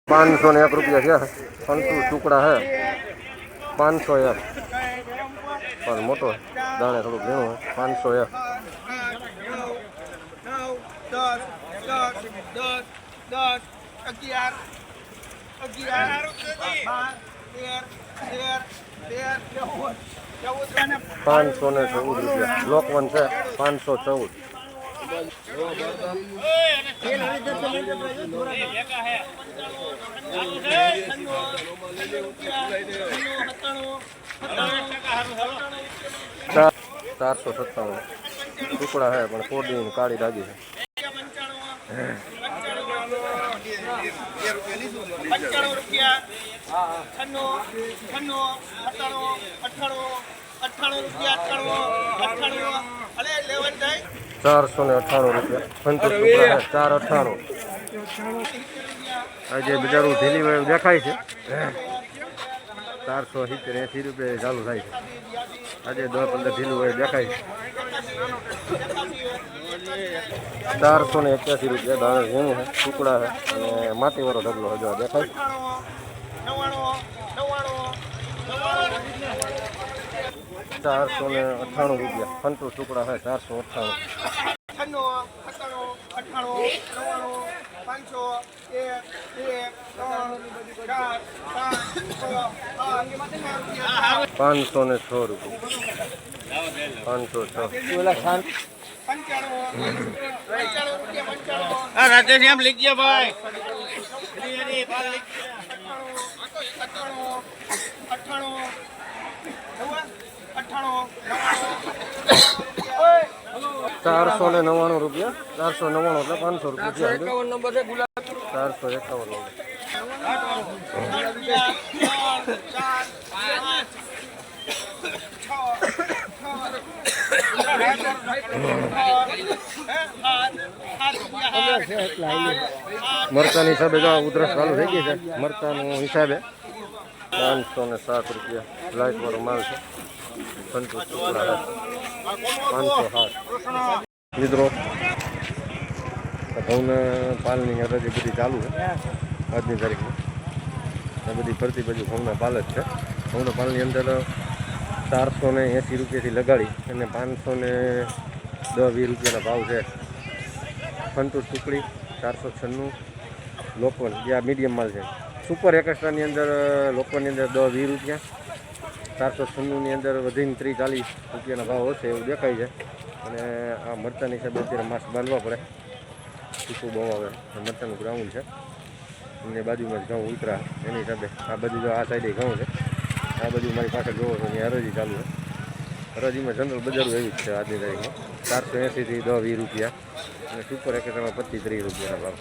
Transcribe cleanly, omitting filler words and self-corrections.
501 रुपया है। फंटू टुकड़ा है 501 पर मोटो दाणे थोड़ा घणो है 501 514 रुपया लोकवन है 514 497 टुकड़ा है पर कोडी काली दागी है 95 रुपया 96 रुपया 98 अरे 11 जाए 498 रुपया फंटू टुकड़ा है 498 आज बिचारू ढीली वायु देखाय है 470-80 रुपया चालू थाय है आज 10-15 ढीलू वायु देखाय 481 रुपया दाणे झीणું है टुकड़ा है અને માટી વાળો ઢગલો હજુ દેખાય 498 रुपया फंटू टुकड़ा है 498 506 रुपया 506 राजेश हम लिख दिया भाई 499 रुपया 499 એટલે 500 રૂપિયા 51 નંબર છે ગુલાબ 451 મરચાની હિસાબે જો ઉધરસ ચાલુ થઈ ગઈ છે મરચાનું હિસાબે 507 રૂપિયા લાઈટ વાળો માલ છે સંતોષ ટુકડા 507 મિત્રો ઘઉંના પાલની હરાજી બધી ચાલુ છે આજની તારીખમાં આ બધી ફરતી બાજુ ઘઉંના પાલ જ છે ઘઉંના પાલની અંદર 480 રૂપિયાથી લગાડી અને 510-20 રૂપિયાના ભાવ છે ફંટૂર ટુકડી 496 લોકવન જે આ મીડિયમ માલ છે સુપર એક્સ્ટ્રાની અંદર લોકવનની અંદર 10-20 રૂપિયા 496ની અંદર વધીને 30-40 રૂપિયાના ભાવ હશે એવું દેખાય છે અને આ મરચાની હિસાબે અત્યારે માસ્ક બાંધવા પડે ટૂંકું બહુ આવે મરચાનું ગ્રાઉન્ડ છે અને બાજુમાં જ ઘઉં ઉતરા એની હિસાબે આ બાજુ જો આ સાઈડે ઘઉં છે આ બાજુ મારી પાસે જોવો છો ત્યાં હરાજી ચાલુ છે હરાજીમાં જનરલ બજારો એવી જ છે આજની તારીખમાં 480થી 10-20 રૂપિયા અને સુપર એક્સ્ટ્રામાં 25-30 રૂપિયાના ભાવ